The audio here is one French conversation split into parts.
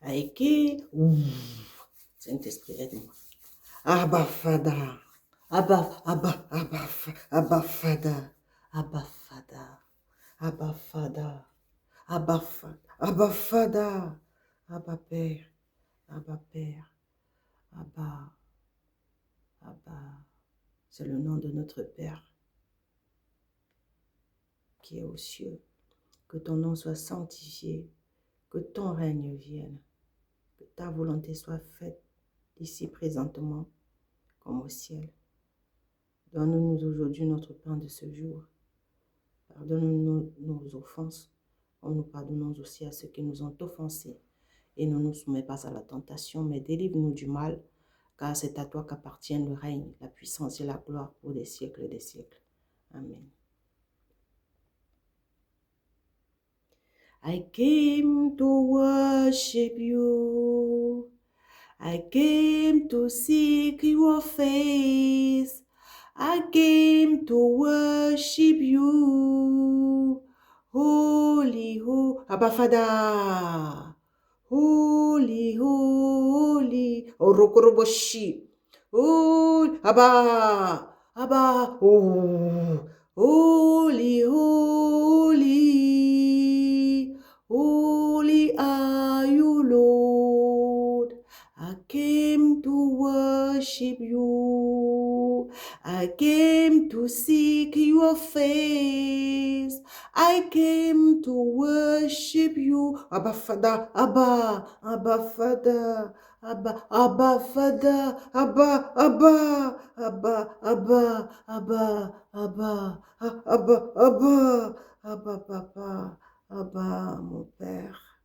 Aïké. Saint-Esprit, aide-moi. Abba Fada. Abba Fada. Abba Fada. Abba Fada. Abba Fada. Abba Fada. Abba Père. Abba Père. Abba. C'est le nom de notre Père qui est aux cieux. Que ton nom soit sanctifié. Que ton règne vienne. Que ta volonté soit faite ici présentement comme au ciel. Donne-nous aujourd'hui notre pain de ce jour. Pardonne-nous nos offenses, comme nous pardonnons aussi à ceux qui nous ont offensés. Et ne nous soumets pas à la tentation, mais délivre-nous du mal, car c'est à toi qu'appartiennent le règne, la puissance et la gloire pour des siècles et des siècles. Amen. I came to worship you. I came to seek your face. I came to worship you. Holy, holy, Abba Father. Holy, holy, Orokoroboshi. Oh, Abba, oh, holy, holy, holy are you, Lord. I came to worship you. I came to seek your face. I came to worship you. Abba Father, Abba Father, Abba Father, Abba Papa, Abba mon Père,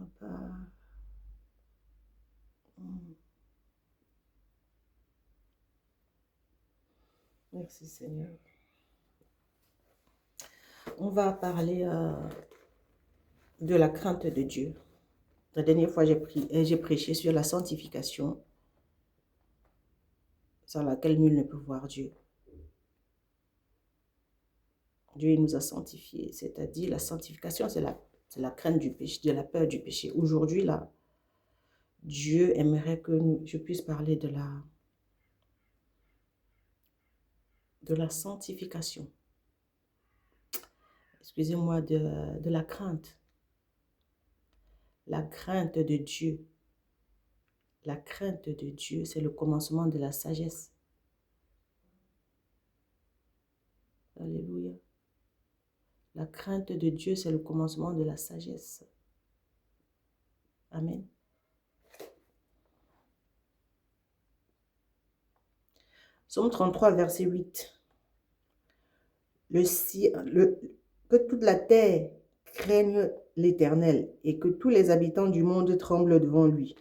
Abba. Merci Seigneur. On va parler de la crainte de Dieu. La dernière fois, j'ai prêché sur la sanctification, sans laquelle nul ne peut voir Dieu. Dieu nous a sanctifiés, c'est-à-dire la sanctification, c'est la crainte du péché, de la peur du péché. Aujourd'hui, là, Dieu aimerait que je puisse parler de la sanctification. Excusez-moi, de la crainte. La crainte de Dieu. La crainte de Dieu, c'est le commencement de la sagesse. Alléluia. La crainte de Dieu, c'est le commencement de la sagesse. Amen. Psaume 33, verset 8. Que toute la terre craigne l'Éternel et que tous les habitants du monde tremblent devant lui.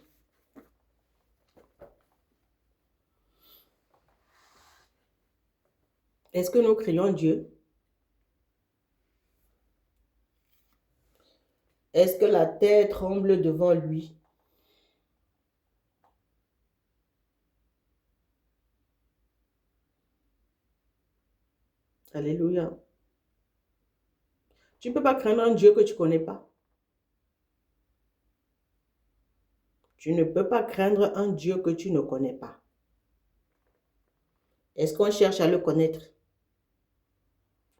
Est-ce que nous craignons Dieu? Est-ce que la terre tremble devant lui? Alléluia. Tu ne peux pas craindre un Dieu que tu ne connais pas. Tu ne peux pas craindre un Dieu que tu ne connais pas. Est-ce qu'on cherche à le connaître?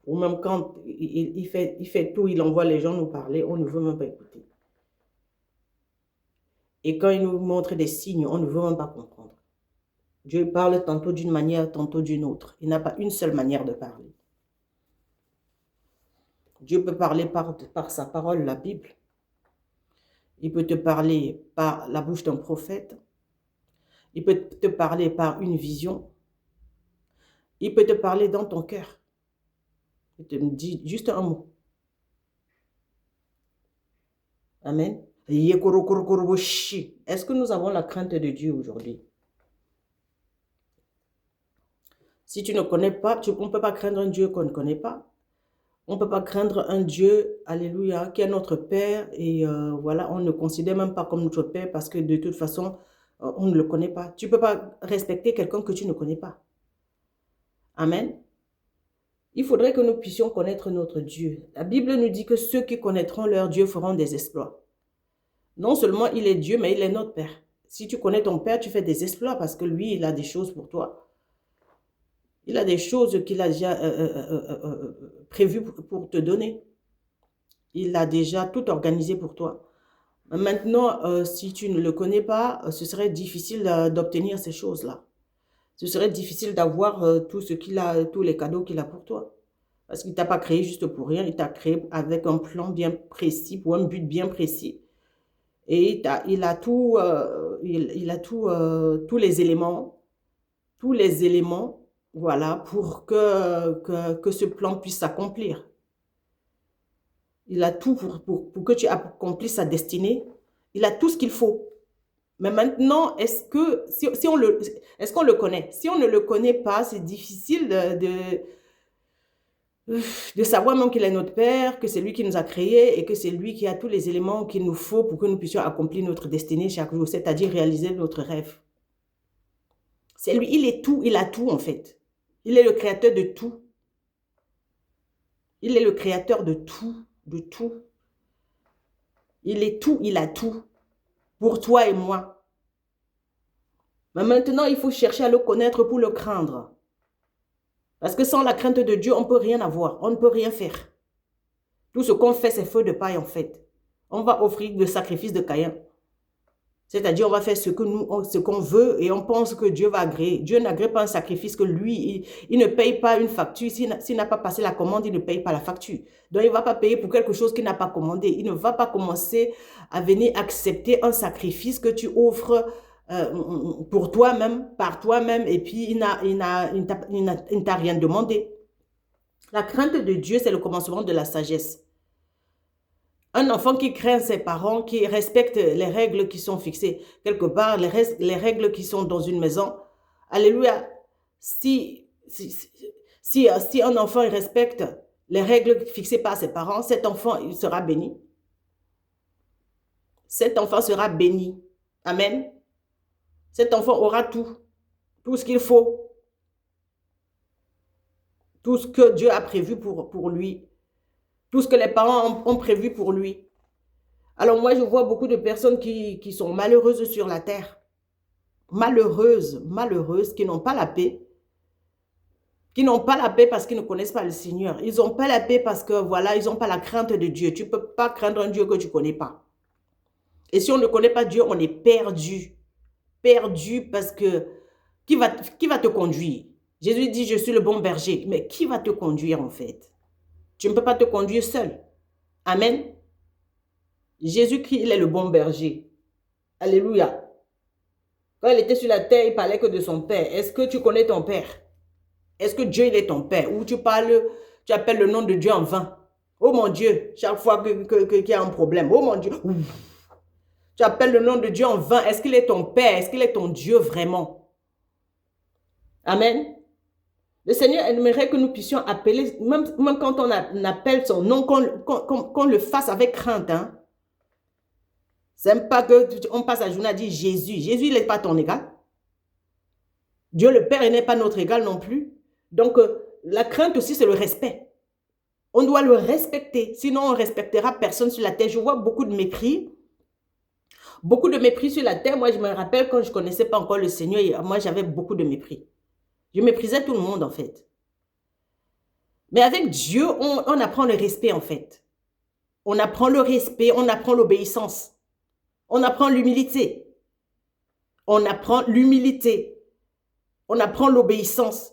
Ou même quand il fait tout, il envoie les gens nous parler, on ne veut même pas écouter. Et quand il nous montre des signes, on ne veut même pas comprendre. Dieu parle tantôt d'une manière, tantôt d'une autre. Il n'a pas une seule manière de parler. Dieu peut parler par sa parole, la Bible. Il peut te parler par la bouche d'un prophète. Il peut te parler par une vision. Il peut te parler dans ton cœur. Il te dit juste un mot. Amen. Est-ce que nous avons la crainte de Dieu aujourd'hui? Si tu ne connais pas, on ne peut pas craindre un Dieu qu'on ne connaît pas. On ne peut pas craindre un Dieu, alléluia, qui est notre Père. Et voilà, on ne le considère même pas comme notre Père parce que de toute façon, on ne le connaît pas. Tu ne peux pas respecter quelqu'un que tu ne connais pas. Amen. Il faudrait que nous puissions connaître notre Dieu. La Bible nous dit que ceux qui connaîtront leur Dieu feront des exploits. Non seulement il est Dieu, mais il est notre Père. Si tu connais ton Père, tu fais des exploits parce que lui, il a des choses pour toi. Il a des choses qu'il a déjà prévues pour te donner. Il a déjà tout organisé pour toi. Maintenant, si tu ne le connais pas, ce serait difficile d'obtenir ces choses-là. Ce serait difficile d'avoir tout ce qu'il a, tous les cadeaux qu'il a pour toi. Parce qu'il ne t'a pas créé juste pour rien, il t'a créé avec un plan bien précis, pour un but bien précis. Et il a tout, tous les éléments, voilà, pour que ce plan puisse s'accomplir. Il a tout pour que tu accomplisses sa destinée. Il a tout ce qu'il faut. Mais maintenant, est-ce qu'on le connaît? Si on ne le connaît pas, c'est difficile de savoir même qu'il est notre Père, que c'est lui qui nous a créés et que c'est lui qui a tous les éléments qu'il nous faut pour que nous puissions accomplir notre destinée chaque jour, c'est-à-dire réaliser notre rêve. C'est lui, il est tout, il a tout en fait. Il est le créateur de tout. Il est le créateur de tout, de tout. Il est tout, il a tout. Pour toi et moi. Mais maintenant, il faut chercher à le connaître pour le craindre. Parce que sans la crainte de Dieu, on ne peut rien avoir, on ne peut rien faire. Tout ce qu'on fait, c'est feu de paille en fait. On va offrir le sacrifice de Caïn. C'est-à-dire, on va faire ce qu'on veut et on pense que Dieu va agréer. Dieu n'agrée pas un sacrifice que lui, il ne paye pas une facture. S'il n'a pas passé la commande, il ne paye pas la facture. Donc, il ne va pas payer pour quelque chose qu'il n'a pas commandé. Il ne va pas commencer à venir accepter un sacrifice que tu offres pour toi-même, par toi-même, et puis il ne t'a rien demandé. La crainte de Dieu, c'est le commencement de la sagesse. Un enfant qui craint ses parents, qui respecte les règles qui sont fixées quelque part, les règles qui sont dans une maison. Alléluia. Si un enfant il respecte les règles fixées par ses parents, cet enfant il sera béni. Cet enfant sera béni. Amen. Cet enfant aura tout ce qu'il faut. Tout ce que Dieu a prévu pour lui. Tout ce que les parents ont prévu pour lui. Alors moi, je vois beaucoup de personnes qui sont malheureuses sur la terre. Malheureuses, qui n'ont pas la paix. Qui n'ont pas la paix parce qu'ils ne connaissent pas le Seigneur. Ils n'ont pas la paix parce que, voilà, ils n'ont pas la crainte de Dieu. Tu ne peux pas craindre un Dieu que tu ne connais pas. Et si on ne connaît pas Dieu, on est perdu. Perdu parce que qui va te conduire? Jésus dit, je suis le bon berger. Mais qui va te conduire en fait? Tu ne peux pas te conduire seul. Amen. Jésus-Christ, il est le bon berger. Alléluia. Quand il était sur la terre, il parlait que de son Père. Est-ce que tu connais ton Père? Est-ce que Dieu, il est ton Père? Ou tu appelles le nom de Dieu en vain? Oh mon Dieu, chaque fois qu'il y a un problème. Oh mon Dieu. Tu appelles le nom de Dieu en vain. Est-ce qu'il est ton Père? Est-ce qu'il est ton Dieu vraiment? Amen. Le Seigneur aimerait que nous puissions appeler, même quand on appelle son nom, qu'on le fasse avec crainte. Hein? C'est même pas qu'on passe la journée à dire Jésus. Jésus, il n'est pas ton égal. Dieu le Père, il n'est pas notre égal non plus. Donc, la crainte aussi, c'est le respect. On doit le respecter. Sinon, on ne respectera personne sur la terre. Je vois beaucoup de mépris. Beaucoup de mépris sur la terre. Moi, je me rappelle quand je ne connaissais pas encore le Seigneur, moi, j'avais beaucoup de mépris. Je méprisais tout le monde, en fait. Mais avec Dieu, on apprend le respect, en fait. On apprend le respect, on apprend l'obéissance. On apprend l'humilité. On apprend l'humilité. On apprend l'obéissance.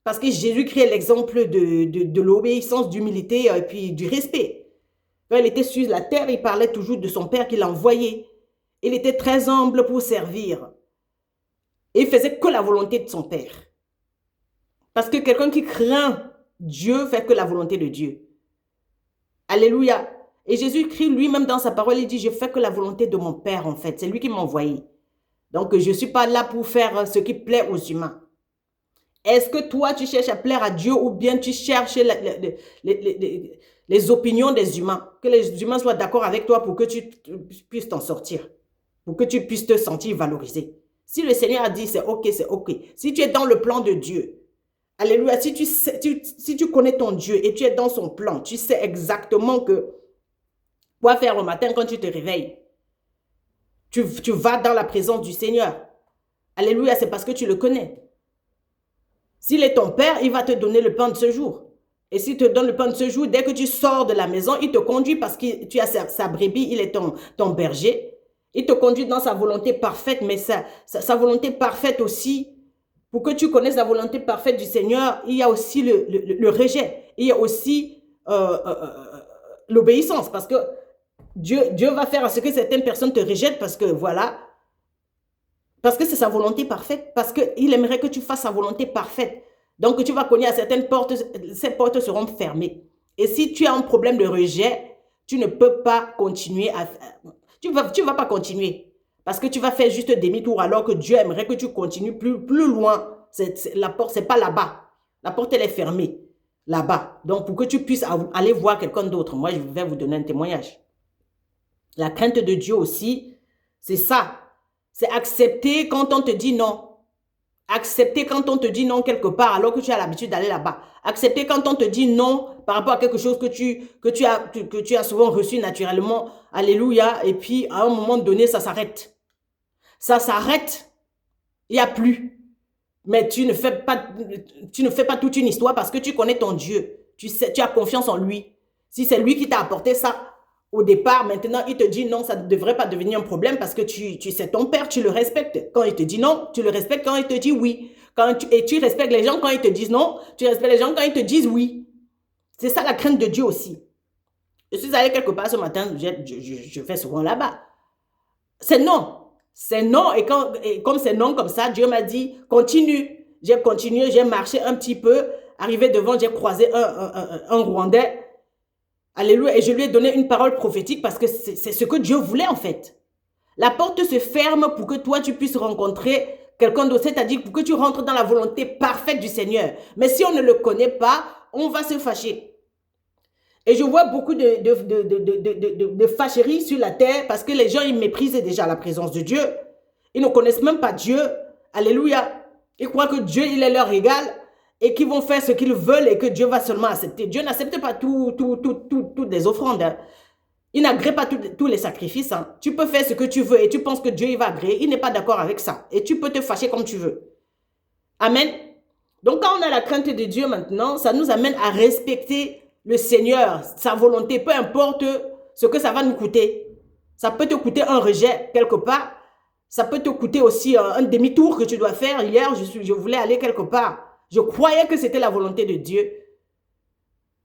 Parce que Jésus-Christ est l'exemple de l'obéissance, d'humilité et puis du respect. Quand il était sur la terre, il parlait toujours de son Père qui l'a envoyé. Il était très humble pour servir. Et il faisait que la volonté de son Père. Parce que quelqu'un qui craint Dieu fait que la volonté de Dieu. Alléluia. Et Jésus-Christ lui-même dans sa parole, il dit, je fais que la volonté de mon Père en fait. C'est lui qui m'a envoyé. Donc je ne suis pas là pour faire ce qui plaît aux humains. Est-ce que toi, tu cherches à plaire à Dieu ou bien tu cherches les opinions des humains? Que les humains soient d'accord avec toi pour que tu puisses t'en sortir. Pour que tu puisses te sentir valorisé. Si le Seigneur a dit c'est ok, c'est ok. Si tu es dans le plan de Dieu, alléluia, si tu connais ton Dieu et tu es dans son plan, tu sais exactement que quoi faire le matin quand tu te réveilles. tu vas dans la présence du Seigneur. Alléluia, c'est parce que tu le connais. S'il est ton père, il va te donner le pain de ce jour. Et s'il te donne le pain de ce jour, dès que tu sors de la maison, il te conduit parce que tu as sa brebis, il est ton berger. Il te conduit dans sa volonté parfaite, mais sa volonté parfaite aussi, pour que tu connaisses la volonté parfaite du Seigneur, il y a aussi le rejet. Il y a aussi l'obéissance, parce que Dieu va faire à ce que certaines personnes te rejettent parce que voilà, parce que c'est sa volonté parfaite, parce qu'il aimerait que tu fasses sa volonté parfaite. Donc tu vas cogner à certaines portes, ces portes seront fermées. Et si tu as un problème de rejet, tu ne peux pas continuer à... Tu vas pas continuer, parce que tu vas faire juste demi-tour alors que Dieu aimerait que tu continues plus loin. La porte, c'est pas là-bas. La porte, elle est fermée là-bas. Donc pour que tu puisses aller voir quelqu'un d'autre, moi je vais vous donner un témoignage. La crainte de Dieu aussi, c'est ça. C'est accepter quand on te dit non. Accepter quand on te dit non quelque part alors que tu as l'habitude d'aller là-bas. Accepter quand on te dit non par rapport à quelque chose que tu as souvent reçu naturellement. Alléluia. Et puis, à un moment donné, ça s'arrête. Ça s'arrête. Il n'y a plus. Mais tu ne fais pas toute une histoire parce que tu connais ton Dieu. Tu as confiance en lui. Si c'est lui qui t'a apporté ça, au départ, maintenant, il te dit non, ça ne devrait pas devenir un problème parce que tu sais ton père, tu le respectes. Quand il te dit non, tu le respectes quand il te dit oui. Et tu respectes les gens quand ils te disent non, tu respectes les gens quand ils te disent oui. C'est ça la crainte de Dieu aussi. Je suis allée quelque part ce matin, je vais souvent là-bas. C'est non. C'est non. Et comme c'est non comme ça, Dieu m'a dit, continue. J'ai continué, j'ai marché un petit peu. Arrivé devant, j'ai croisé un Rwandais. Alléluia. Et je lui ai donné une parole prophétique parce que c'est ce que Dieu voulait en fait. La porte se ferme pour que toi, tu puisses rencontrer quelqu'un d'autre, c'est-à-dire pour que tu rentres dans la volonté parfaite du Seigneur. Mais si on ne le connaît pas, on va se fâcher. Et je vois beaucoup de fâcheries sur la terre parce que les gens, ils méprisent déjà la présence de Dieu. Ils ne connaissent même pas Dieu. Alléluia. Ils croient que Dieu, il est leur égal et qu'ils vont faire ce qu'ils veulent et que Dieu va seulement accepter. Dieu n'accepte pas toutes les offrandes. Hein. Il n'agrée pas tous les sacrifices. Hein. Tu peux faire ce que tu veux et tu penses que Dieu il va agréer. Il n'est pas d'accord avec ça. Et tu peux te fâcher comme tu veux. Amen. Donc quand on a la crainte de Dieu maintenant, ça nous amène à respecter le Seigneur, sa volonté, peu importe ce que ça va nous coûter. Ça peut te coûter un rejet quelque part. Ça peut te coûter aussi un demi-tour que tu dois faire. Hier, je voulais aller quelque part. Je croyais que c'était la volonté de Dieu.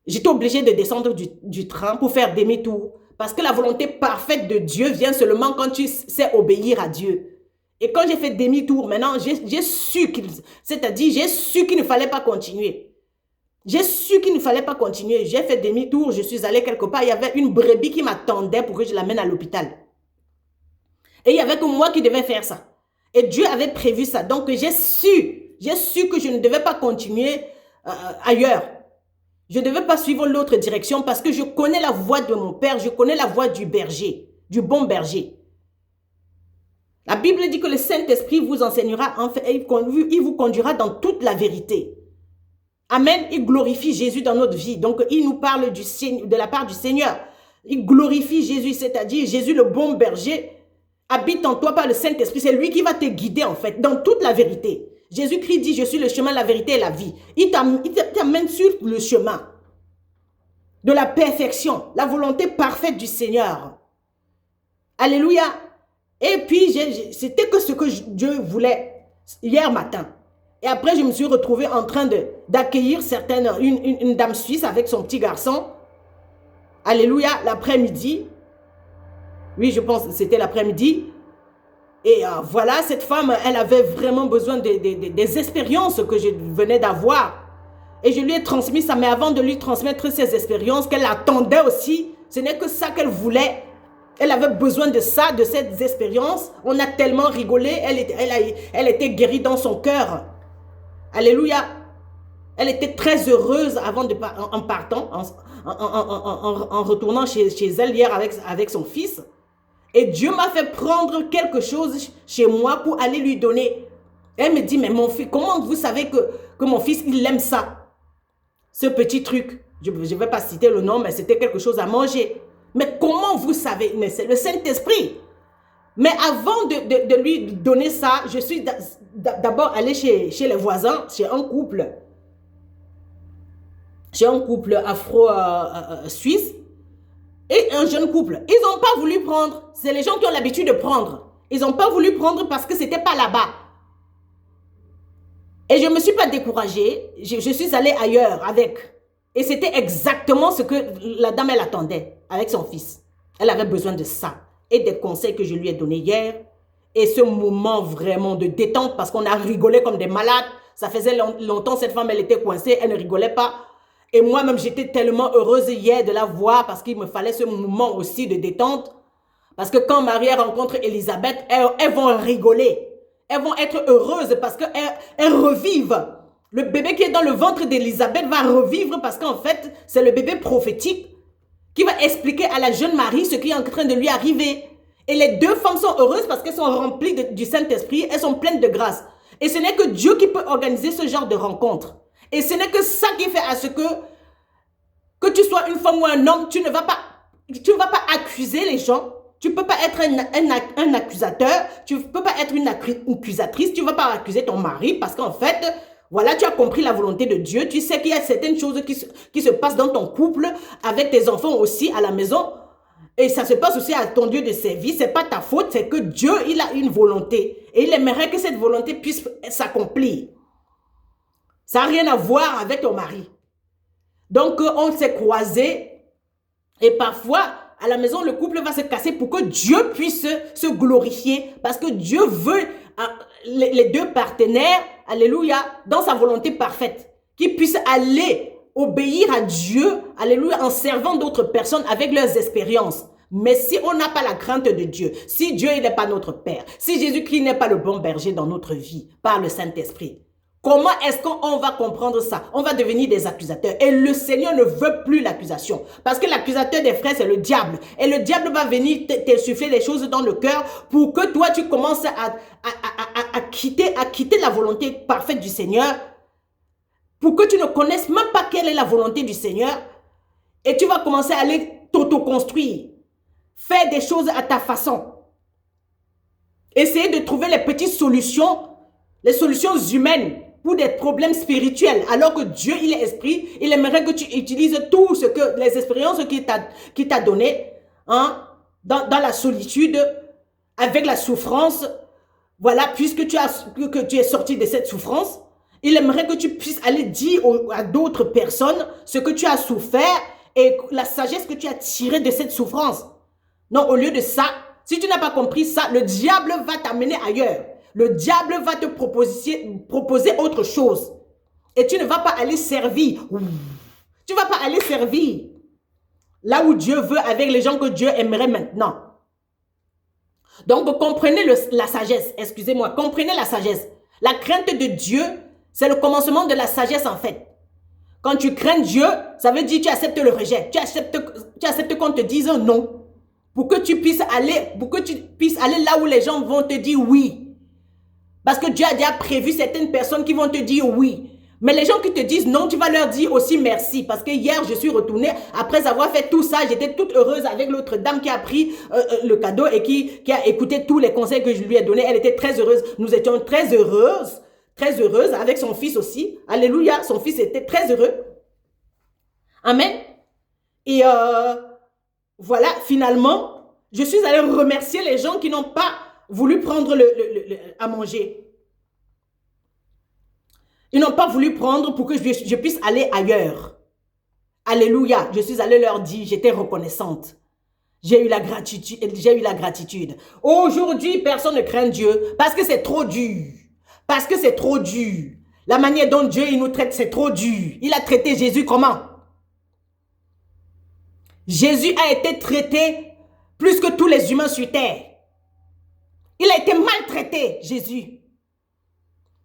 J'étais obligée de descendre du train pour faire demi-tour. Parce que la volonté parfaite de Dieu vient seulement quand tu sais obéir à Dieu. Et quand j'ai fait demi-tour, maintenant, j'ai su qu'il ne fallait pas continuer. J'ai su qu'il ne fallait pas continuer. J'ai fait demi-tour, je suis allée quelque part. Il y avait une brebis qui m'attendait pour que je l'amène à l'hôpital. Et il n'y avait que moi qui devais faire ça. Et Dieu avait prévu ça. Donc, j'ai su que je ne devais pas continuer ailleurs. Je ne devais pas suivre l'autre direction parce que je connais la voix de mon Père, je connais la voix du berger, du bon berger. La Bible dit que le Saint-Esprit vous enseignera, il vous conduira dans toute la vérité. Amen. Il glorifie Jésus dans notre vie. Donc, il nous parle de la part du Seigneur. Il glorifie Jésus, c'est-à-dire Jésus, le bon berger, habite en toi par le Saint-Esprit. C'est lui qui va te guider, en fait, dans toute la vérité. Jésus-Christ dit, je suis le chemin, la vérité et la vie. Il t'amène sur le chemin de la perfection, la volonté parfaite du Seigneur. Alléluia. Et puis, c'était que ce que Dieu voulait hier matin. Et après, je me suis retrouvée en train d'accueillir une dame suisse avec son petit garçon. Alléluia, l'après-midi. Oui, je pense que c'était l'après-midi. Et voilà, cette femme, elle avait vraiment besoin des expériences que je venais d'avoir. Et je lui ai transmis ça, mais avant de lui transmettre ces expériences qu'elle attendait aussi, ce n'est que ça qu'elle voulait. Elle avait besoin de ça, de ces expériences. On a tellement rigolé, elle était guérie dans son cœur. Alléluia. Elle était très heureuse en partant, en retournant chez elle hier avec son fils. Et Dieu m'a fait prendre quelque chose chez moi pour aller lui donner. Elle me dit, mais mon fils, comment vous savez que mon fils, il aime ça? Ce petit truc. Je ne vais pas citer le nom, mais c'était quelque chose à manger. Mais comment vous savez? Mais c'est le Saint-Esprit. Mais avant de lui donner ça, je suis d'abord allée chez les voisins, chez un couple afro-suisse et un jeune couple. Ils n'ont pas voulu prendre. C'est les gens qui ont l'habitude de prendre. Ils n'ont pas voulu prendre parce que ce n'était pas là-bas. Et je ne me suis pas découragée. Je suis allée ailleurs avec. Et c'était exactement ce que la dame, elle attendait avec son fils. Elle avait besoin de ça. Et des conseils que je lui ai donnés hier. Et ce moment vraiment de détente parce qu'on a rigolé comme des malades. Ça faisait longtemps, cette femme, elle était coincée, elle ne rigolait pas. Et moi-même, j'étais tellement heureuse hier de la voir parce qu'il me fallait ce moment aussi de détente. Parce que quand Marie rencontre Elisabeth, elles vont rigoler. Elles vont être heureuses parce qu'elles revivent. Le bébé qui est dans le ventre d'Elisabeth va revivre parce qu'en fait, c'est le bébé prophétique qui va expliquer à la jeune Marie ce qui est en train de lui arriver. Et les deux femmes sont heureuses parce qu'elles sont remplies du Saint-Esprit, elles sont pleines de grâce. Et ce n'est que Dieu qui peut organiser ce genre de rencontre. Et ce n'est que ça qui fait à ce que tu sois une femme ou un homme, tu ne vas pas accuser les gens. Tu ne peux pas être un accusateur, tu ne peux pas être une accusatrice, tu ne vas pas accuser ton mari parce qu'en fait, voilà, tu as compris la volonté de Dieu, tu sais qu'il y a certaines choses qui se passent dans ton couple, avec tes enfants aussi à la maison, et ça se passe aussi à ton Dieu de service, ce n'est pas ta faute, c'est que Dieu, il a une volonté, et il aimerait que cette volonté puisse s'accomplir. Ça n'a rien à voir avec ton mari. Donc, on s'est croisés, et parfois, à la maison, le couple va se casser pour que Dieu puisse se glorifier. Parce que Dieu veut les deux partenaires, alléluia, dans sa volonté parfaite. Qu'ils puissent aller obéir à Dieu, alléluia, en servant d'autres personnes avec leurs expériences. Mais si on n'a pas la crainte de Dieu, si Dieu n'est pas notre Père, si Jésus-Christ n'est pas le bon berger dans notre vie, par le Saint-Esprit, comment est-ce qu'on va comprendre ça? On va devenir des accusateurs. Et le Seigneur ne veut plus l'accusation. Parce que l'accusateur des frères, c'est le diable. Et le diable va venir t'insuffler des choses dans le cœur pour que toi, tu commences à quitter la volonté parfaite du Seigneur. Pour que tu ne connaisses même pas quelle est la volonté du Seigneur. Et tu vas commencer à aller t'auto-construire. Faire des choses à ta façon. Essayer de trouver les petites solutions, les solutions humaines pour des problèmes spirituels, alors que Dieu, il est esprit, il aimerait que tu utilises tout ce que, les expériences qu'il t'a données, hein, dans la solitude, avec la souffrance, voilà, puisque que tu es sorti de cette souffrance, il aimerait que tu puisses aller dire à d'autres personnes ce que tu as souffert et la sagesse que tu as tirée de cette souffrance. Non, au lieu de ça, si tu n'as pas compris ça, le diable va t'amener ailleurs. Le diable va te proposer autre chose. Et tu ne vas pas aller servir. Tu ne vas pas aller servir là où Dieu veut avec les gens que Dieu aimerait maintenant. Donc, comprenez la sagesse. Excusez-moi, comprenez la sagesse. La crainte de Dieu, c'est le commencement de la sagesse en fait. Quand tu crains Dieu, ça veut dire que tu acceptes le rejet. Tu acceptes qu'on te dise non. Pour que tu puisses aller là où les gens vont te dire oui. Parce que Dieu a déjà prévu certaines personnes qui vont te dire oui. Mais les gens qui te disent non, tu vas leur dire aussi merci. Parce que hier, je suis retournée, après avoir fait tout ça, j'étais toute heureuse avec l'autre dame qui a pris le cadeau et qui a écouté tous les conseils que je lui ai donnés. Elle était très heureuse. Nous étions très heureuses avec son fils aussi. Alléluia, son fils était très heureux. Amen. Et voilà, finalement, je suis allée remercier les gens qui n'ont pas voulu prendre à manger. Ils n'ont pas voulu prendre pour que je puisse aller ailleurs. Alléluia. Je suis allée leur dire, j'étais reconnaissante. J'ai eu la gratitude. Aujourd'hui, personne ne craint Dieu parce que c'est trop dur. Parce que c'est trop dur. La manière dont Dieu il nous traite, c'est trop dur. Il a traité Jésus comment? Jésus a été traité plus que tous les humains sur terre. Il a été maltraité, Jésus.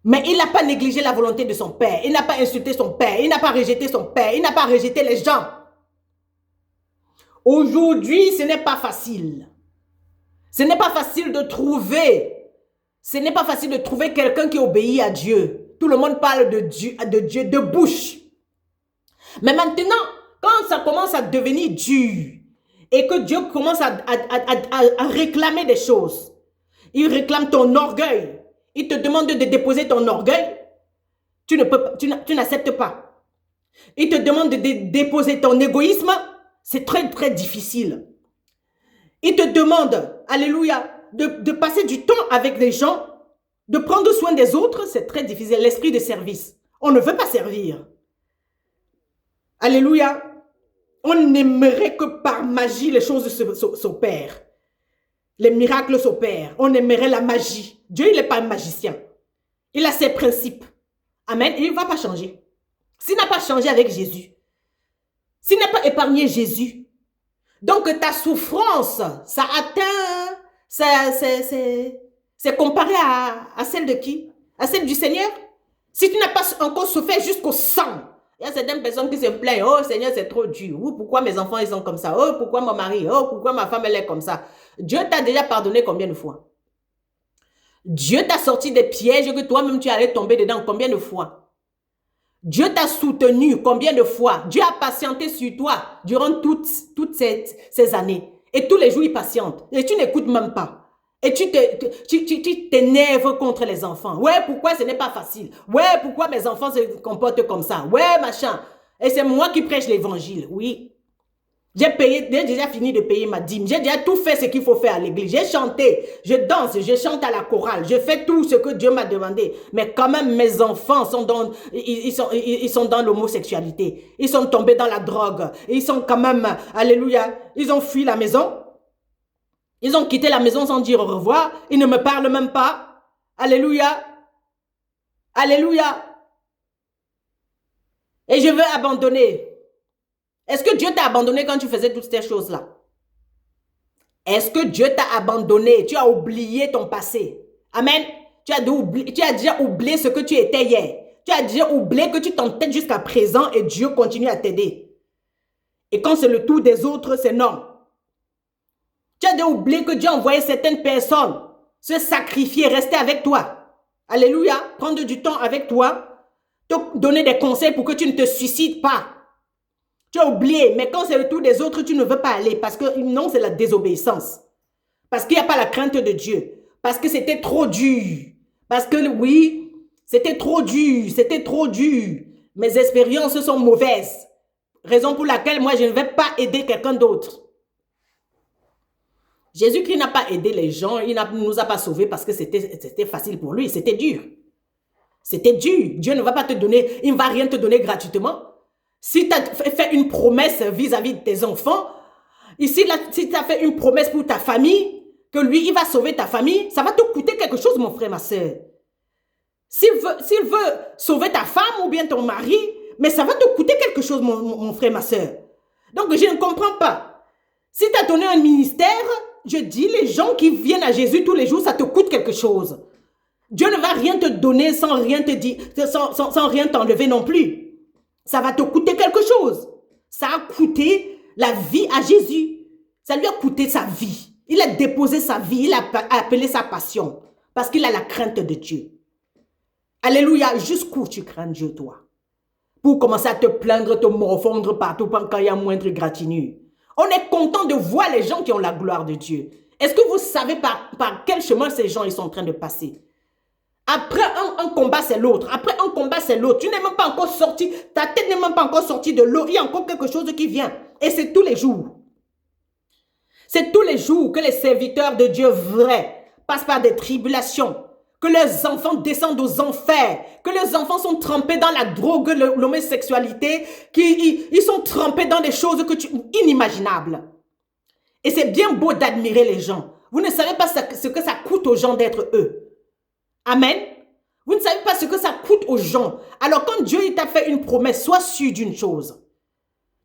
Mais il n'a pas négligé la volonté de son Père. Il n'a pas insulté son Père. Il n'a pas rejeté son Père. Il n'a pas rejeté les gens. Aujourd'hui, ce n'est pas facile. Ce n'est pas facile de trouver. Ce n'est pas facile de trouver quelqu'un qui obéit à Dieu. Tout le monde parle de Dieu de bouche. Mais maintenant, quand ça commence à devenir dur et que Dieu commence à réclamer des choses, Il réclame ton orgueil. Il te demande de déposer ton orgueil. Tu n'acceptes pas. Il te demande de déposer ton égoïsme. C'est très, très difficile. Il te demande, alléluia, de passer du temps avec les gens, de prendre soin des autres. C'est très difficile. L'esprit de service. On ne veut pas servir. Alléluia. On aimerait que par magie, les choses s'opèrent. Les miracles s'opèrent. On aimerait la magie. Dieu, il n'est pas un magicien. Il a ses principes. Amen. Il ne va pas changer. S'il n'a pas changé avec Jésus, s'il n'a pas épargné Jésus, donc ta souffrance, ça atteint, c'est comparé à celle de qui? À celle du Seigneur? Si tu n'as pas encore souffert jusqu'au sang, il y a certaines personnes qui se plaignent. Oh Seigneur, c'est trop dur. Oh, pourquoi mes enfants ils sont comme ça? Oh, pourquoi mon mari? Oh, pourquoi ma femme elle est comme ça? Dieu t'a déjà pardonné combien de fois? Dieu t'a sorti des pièges que toi-même tu allais tomber dedans combien de fois? Dieu t'a soutenu combien de fois? Dieu a patienté sur toi durant toutes ces années. Et tous les jours, il patiente. Et tu n'écoutes même pas. Et tu t'énerves contre les enfants. Ouais, pourquoi ce n'est pas facile? Ouais, pourquoi mes enfants se comportent comme ça? Ouais, machin. Et c'est moi qui prêche l'évangile. Oui. J'ai déjà fini de payer ma dîme. J'ai déjà tout fait ce qu'il faut faire à l'église. J'ai chanté, je danse, je chante à la chorale. Je fais tout ce que Dieu m'a demandé. Mais quand même, mes enfants sont dans l'homosexualité. Ils sont tombés dans la drogue. Ils sont quand même, alléluia, ils ont fui la maison. Ils ont quitté la maison sans dire au revoir. Ils ne me parlent même pas. Alléluia. Alléluia. Et je veux abandonner. Est-ce que Dieu t'a abandonné quand tu faisais toutes ces choses-là? Est-ce que Dieu t'a abandonné? Tu as oublié ton passé. Amen. Tu as déjà oublié ce que tu étais hier. Tu as déjà oublié que tu t'entêtes jusqu'à présent et Dieu continue à t'aider. Et quand c'est le tour des autres, c'est non. Tu as déjà oublié que Dieu a envoyé certaines personnes se sacrifier, rester avec toi. Alléluia. Prendre du temps avec toi. Te donner des conseils pour que tu ne te suicides pas. Tu as oublié, mais quand c'est le tour des autres, tu ne veux pas aller parce que non, c'est la désobéissance. Parce qu'il n'y a pas la crainte de Dieu. Parce que c'était trop dur. Parce que oui, c'était trop dur. C'était trop dur. Mes expériences sont mauvaises. Raison pour laquelle moi, je ne vais pas aider quelqu'un d'autre. Jésus-Christ n'a pas aidé les gens. Il ne nous a pas sauvés parce que c'était facile pour lui. C'était dur. C'était dur. Dieu ne va pas te donner, il ne va rien te donner gratuitement. Si tu as fait une promesse vis-à-vis de tes enfants, ici, là, si tu as fait une promesse pour ta famille, que lui, il va sauver ta famille, ça va te coûter quelque chose, mon frère, ma soeur. S'il veut sauver ta femme ou bien ton mari, mais ça va te coûter quelque chose, mon frère, ma soeur. Donc, je ne comprends pas. Si tu as donné un ministère, je dis, les gens qui viennent à Jésus tous les jours, ça te coûte quelque chose. Dieu ne va rien te donner sans rien te dire, sans rien t'enlever non plus. Ça va te coûter quelque chose. Ça a coûté la vie à Jésus. Ça lui a coûté sa vie. Il a déposé sa vie. Il a appelé sa passion. Parce qu'il a la crainte de Dieu. Alléluia. Jusqu'où tu crains Dieu, toi? Pour commencer à te plaindre, te morfondre partout quand il y a moindre gratinure. On est content de voir les gens qui ont la gloire de Dieu. Est-ce que vous savez par quel chemin ces gens ils sont en train de passer? Après un combat, c'est l'autre. Après un combat, c'est l'autre. Tu n'es même pas encore sorti. Ta tête n'est même pas encore sortie de l'eau. Il y a encore quelque chose qui vient. Et c'est tous les jours. C'est tous les jours que les serviteurs de Dieu vrais passent par des tribulations. Que leurs enfants descendent aux enfers. Que leurs enfants sont trempés dans la drogue, l'homosexualité. Qu'ils sont trempés dans des choses inimaginables. Et c'est bien beau d'admirer les gens. Vous ne savez pas ce que ça coûte aux gens d'être eux. Amen. Vous ne savez pas ce que ça coûte aux gens. Alors quand Dieu t'a fait une promesse, sois sûr d'une chose.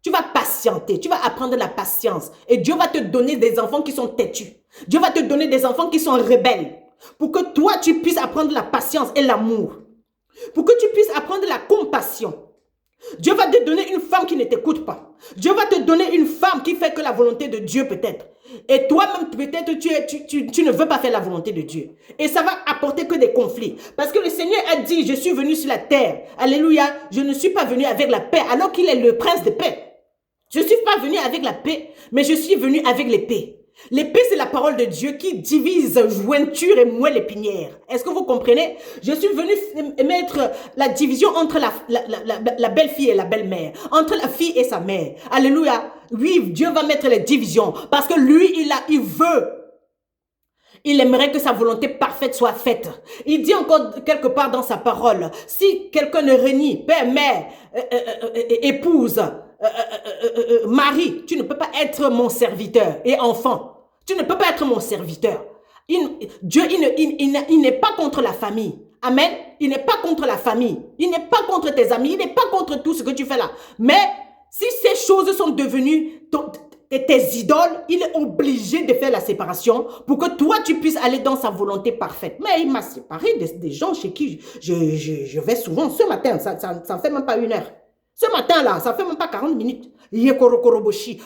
Tu vas patienter, tu vas apprendre la patience. Et Dieu va te donner des enfants qui sont têtus. Dieu va te donner des enfants qui sont rebelles. Pour que toi, tu puisses apprendre la patience et l'amour. Pour que tu puisses apprendre la compassion. Dieu va te donner une femme qui ne t'écoute pas. Dieu va te donner une femme qui fait que la volonté de Dieu peut-être. Et toi-même, peut-être, tu ne veux pas faire la volonté de Dieu. Et ça va apporter que des conflits. Parce que le Seigneur a dit, je suis venu sur la terre. Alléluia. Je ne suis pas venu avec la paix, alors qu'il est le prince de paix. Je ne suis pas venu avec la paix, mais je suis venu avec l'épée. L'épée, c'est la parole de Dieu qui divise jointure et moelle épinière. Est-ce que vous comprenez? Je suis venu mettre la division entre la belle-fille et la belle-mère, entre la fille et sa mère. Alléluia. Oui, Dieu va mettre les divisions parce que lui, il veut. Il aimerait que sa volonté parfaite soit faite. Il dit encore quelque part dans sa parole, si quelqu'un ne renie, père, mère, épouse, mari, tu ne peux pas être mon serviteur et enfant. Tu ne peux pas être mon serviteur. Dieu, il n'est pas contre la famille. Amen. Il n'est pas contre la famille. Il n'est pas contre tes amis. Il n'est pas contre tout ce que tu fais là. Mais si ces choses sont devenues tes idoles, il est obligé de faire la séparation pour que toi, tu puisses aller dans sa volonté parfaite. Mais il m'a séparé des gens chez qui je vais souvent. Ce matin, ça ne fait même pas 1 heure. Ce matin-là, ça ne fait même pas 40 minutes.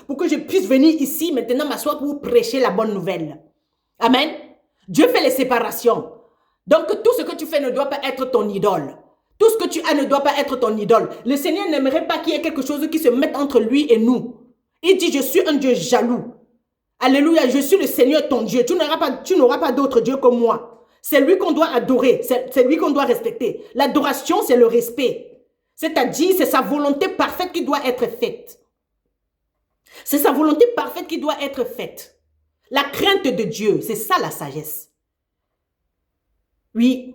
Pour que je puisse venir ici maintenant m'asseoir pour prêcher la bonne nouvelle. Amen. Dieu fait les séparations. Donc, tout ce que tu fais ne doit pas être ton idole. Tout ce que tu as ne doit pas être ton idole. Le Seigneur n'aimerait pas qu'il y ait quelque chose qui se mette entre lui et nous. Il dit, je suis un Dieu jaloux. Alléluia, je suis le Seigneur ton Dieu. Tu n'auras pas d'autre Dieu que moi. C'est lui qu'on doit adorer. C'est lui qu'on doit respecter. L'adoration, c'est le respect. C'est-à-dire, c'est sa volonté parfaite qui doit être faite. C'est sa volonté parfaite qui doit être faite. La crainte de Dieu, c'est ça la sagesse. Oui.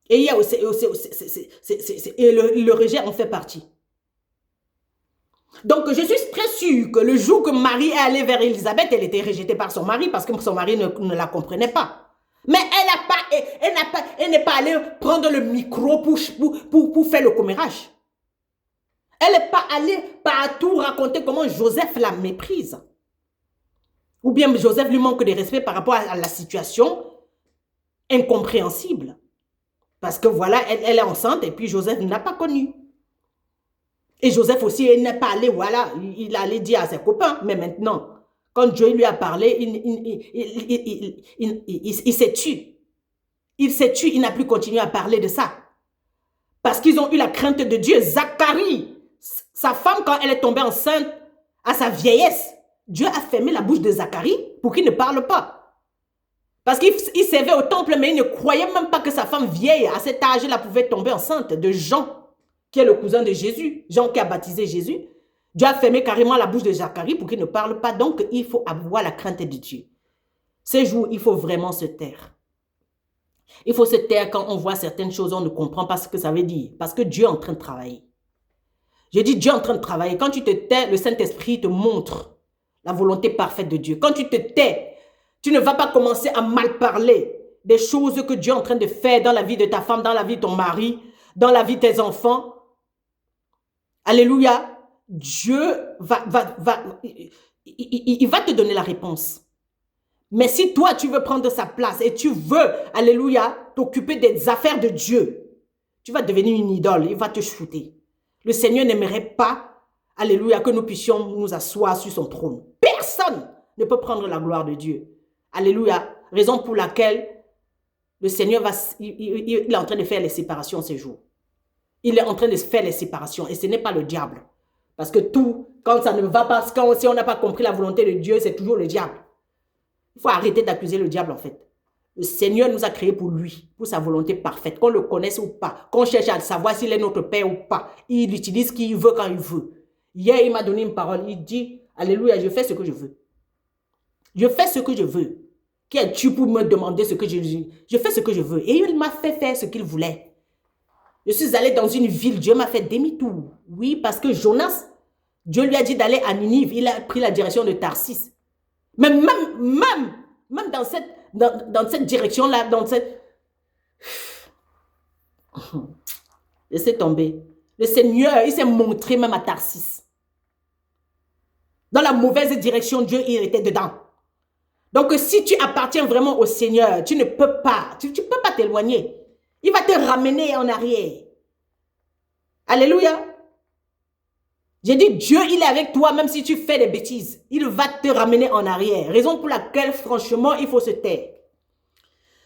Et il y a aussi, le rejet en fait partie. Donc, je suis très sûre que le jour que Marie est allée vers Élisabeth, elle était rejetée par son mari parce que son mari ne la comprenait pas. Mais elle n'est pas allée prendre le micro pour faire le commérage. Elle n'est pas allée partout raconter comment Joseph la méprise. Ou bien Joseph lui manque de respect par rapport à la situation incompréhensible. Parce que voilà, elle est enceinte et puis Joseph ne l'a pas connue. Et Joseph aussi, il n'est pas allé, voilà, il allait dire à ses copains. Mais maintenant, quand Dieu lui a parlé, il s'est tué. Il s'est tué, il n'a plus continué à parler de ça. Parce qu'ils ont eu la crainte de Dieu. Zacharie, sa femme, quand elle est tombée enceinte à sa vieillesse, Dieu a fermé la bouche de Zacharie pour qu'il ne parle pas. Parce qu'il servait au temple, mais il ne croyait même pas que sa femme vieille, à cet âge-là, pouvait tomber enceinte de Jean, qui est le cousin de Jésus, Jean qui a baptisé Jésus. Dieu a fermé carrément la bouche de Zacharie pour qu'il ne parle pas. Donc, il faut avoir la crainte de Dieu. Ces jours, il faut vraiment se taire. Il faut se taire quand on voit certaines choses, on ne comprend pas ce que ça veut dire. Parce que Dieu est en train de travailler. Je dis Dieu est en train de travailler. Quand tu te tais, le Saint-Esprit te montre la volonté parfaite de Dieu. Quand tu te tais, tu ne vas pas commencer à mal parler des choses que Dieu est en train de faire dans la vie de ta femme, dans la vie de ton mari, dans la vie de tes enfants. Alléluia. Dieu il va te donner la réponse. Mais si toi, tu veux prendre sa place et tu veux, alléluia, t'occuper des affaires de Dieu, tu vas devenir une idole. Il va te shooter. Le Seigneur n'aimerait pas, alléluia, que nous puissions nous asseoir sur son trône. Personne ne peut prendre la gloire de Dieu. Alléluia. Raison pour laquelle le Seigneur il est en train de faire les séparations ces jours. Il est en train de faire les séparations et ce n'est pas le diable. Parce que tout, quand ça ne va pas, si on n'a pas compris la volonté de Dieu, c'est toujours le diable. Il faut arrêter d'accuser le diable en fait. Le Seigneur nous a créés pour lui, pour sa volonté parfaite, qu'on le connaisse ou pas, qu'on cherche à savoir s'il est notre Père ou pas. Il utilise qui il veut quand il veut. Hier, il m'a donné une parole, il dit, alléluia, je fais ce que je veux. Je fais ce que je veux. Qui es-tu pour me demander ce que je veux? Je fais ce que je veux. Et il m'a fait faire ce qu'il voulait. Je suis allée dans une ville, Dieu m'a fait demi-tour. Oui, parce que Jonas, Dieu lui a dit d'aller à Ninive, il a pris la direction de Tarsis. Mais même dans cette direction-là, dans cette... Laissez tomber. Le Seigneur, il s'est montré même à Tarsis. Dans la mauvaise direction, Dieu, il était dedans. Donc, si tu appartiens vraiment au Seigneur, tu ne peux pas, tu peux pas t'éloigner. Il va te ramener en arrière. Alléluia. J'ai dit, Dieu, il est avec toi, même si tu fais des bêtises. Il va te ramener en arrière. Raison pour laquelle, franchement, il faut se taire.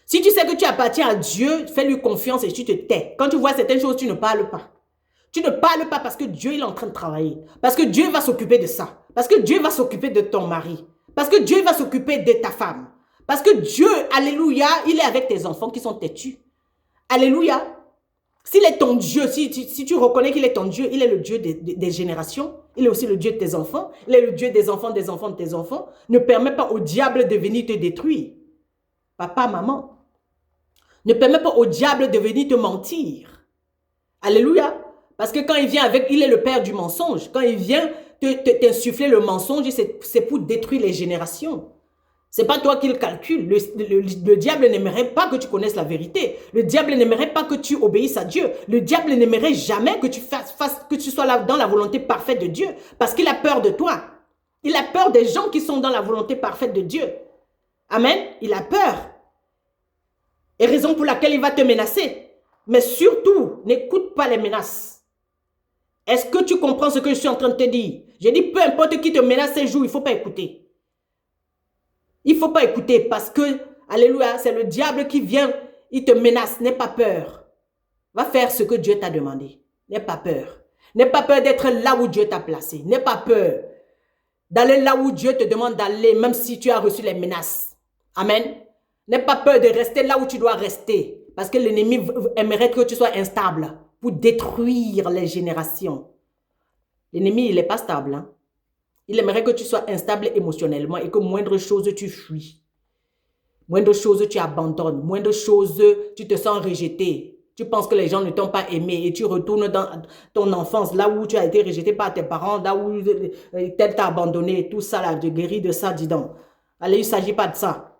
Si tu sais que tu appartiens à Dieu, fais-lui confiance et tu te tais. Quand tu vois certaines choses, tu ne parles pas. Tu ne parles pas parce que Dieu il est en train de travailler. Parce que Dieu va s'occuper de ça. Parce que Dieu va s'occuper de ton mari. Parce que Dieu va s'occuper de ta femme. Parce que Dieu, alléluia, il est avec tes enfants qui sont têtus. Alléluia. S'il est ton Dieu, si tu reconnais qu'il est ton Dieu, il est le Dieu des générations. Il est aussi le Dieu de tes enfants. Il est le Dieu des enfants de tes enfants. Ne permets pas au diable de venir te détruire. Papa, maman. Ne permets pas au diable de venir te mentir. Alléluia. Parce que quand il vient avec, il est le père du mensonge. Quand il vient t'insuffler le mensonge, c'est pour détruire les générations. C'est pas toi qui le calcule. Le diable n'aimerait pas que tu connaisses la vérité. Le diable n'aimerait pas que tu obéisses à Dieu. Le diable n'aimerait jamais que que tu sois là dans la volonté parfaite de Dieu. Parce qu'il a peur de toi. Il a peur des gens qui sont dans la volonté parfaite de Dieu. Amen. Il a peur. Et raison pour laquelle il va te menacer. Mais surtout, n'écoute pas les menaces. Est-ce que tu comprends ce que je suis en train de te dire? J'ai dit, peu importe qui te menace ces jours, il ne faut pas écouter. Il ne faut pas écouter parce que, alléluia, c'est le diable qui vient, il te menace. N'aie pas peur. Va faire ce que Dieu t'a demandé. N'aie pas peur. N'aie pas peur d'être là où Dieu t'a placé. N'aie pas peur d'aller là où Dieu te demande d'aller, même si tu as reçu les menaces. Amen. N'aie pas peur de rester là où tu dois rester. Parce que l'ennemi aimerait que tu sois instable pour détruire les générations. L'ennemi, il n'est pas stable. Hein? Il aimerait que tu sois instable émotionnellement et que moindre chose tu fuis. Moindre chose tu abandonnes. Moindre chose tu te sens rejeté. Tu penses que les gens ne t'ont pas aimé et tu retournes dans ton enfance, là où tu as été rejeté par tes parents, là où tel t'a abandonné, tout ça là, de guérir de ça, dis donc. Allez, il ne s'agit pas de ça.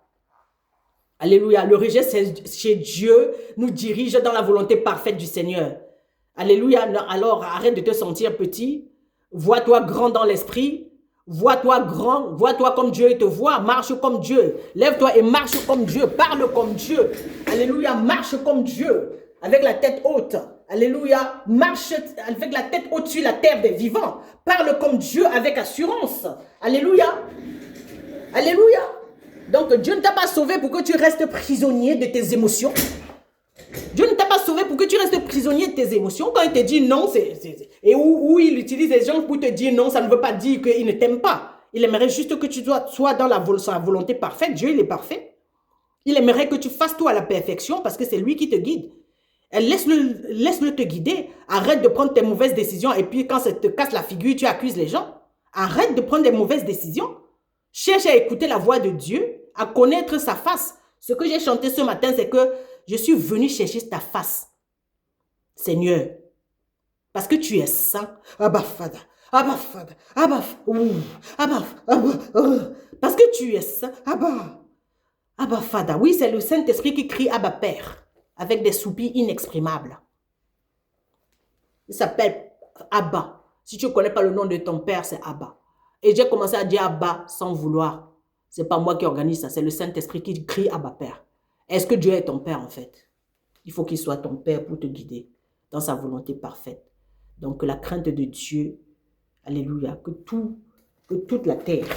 Alléluia. Le rejet chez Dieu nous dirige dans la volonté parfaite du Seigneur. Alléluia. Alors, arrête de te sentir petit. Vois-toi grand dans l'esprit. Vois-toi grand. Vois-toi comme Dieu te voit. Marche comme Dieu. Lève-toi et marche comme Dieu. Parle comme Dieu. Alléluia. Marche comme Dieu. Avec la tête haute. Alléluia. Marche avec la tête haute sur la terre des vivants. Parle comme Dieu avec assurance. Alléluia. Alléluia. Donc, Dieu ne t'a pas sauvé pour que tu restes prisonnier de tes émotions. Dieu ne t'a pas sauvé pour que tu restes prisonnier de tes émotions. Quand il te dit non, et où il utilise les gens pour te dire non, ça ne veut pas dire qu'il ne t'aime pas. Il aimerait juste que tu sois dans sa volonté parfaite. Dieu, il est parfait. Il aimerait que tu fasses tout à la perfection parce que c'est lui qui te guide. Laisse-le te guider. Arrête de prendre tes mauvaises décisions et puis quand ça te casse la figure, tu accuses les gens. Arrête de prendre des mauvaises décisions. Cherche à écouter la voix de Dieu, à connaître sa face. Ce que j'ai chanté ce matin, c'est que je suis venu chercher ta face, Seigneur. Parce que tu es saint. Abba Fada, Abba Fada, Abba, Abba, parce que tu es saint. Abba Fada. Oui, c'est le Saint-Esprit qui crie Abba Père, avec des soupirs inexprimables. Il s'appelle Abba. Si tu ne connais pas le nom de ton père, c'est Abba. Et j'ai commencé à dire Abba sans vouloir. Ce n'est pas moi qui organise ça, c'est le Saint-Esprit qui crie Abba Père. Est-ce que Dieu est ton Père en fait? Il faut qu'il soit ton Père pour te guider dans sa volonté parfaite. Donc la crainte de Dieu, alléluia, que toute la terre,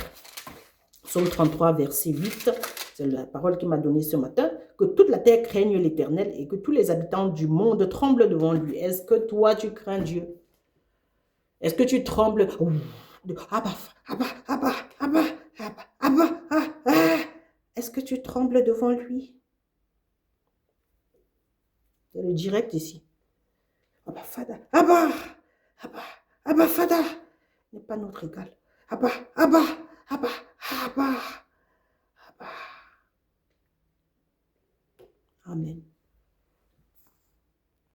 Psaume 33, verset 8, c'est la parole qu'il m'a donnée ce matin, que toute la terre craigne l'Éternel et que tous les habitants du monde tremblent devant lui. Est-ce que toi tu crains Dieu? Est-ce que tu trembles? Est-ce que tu trembles devant lui? C'est le direct ici. Abba Fada. Abba Fada. N'est pas notre égal. Abba. Amen.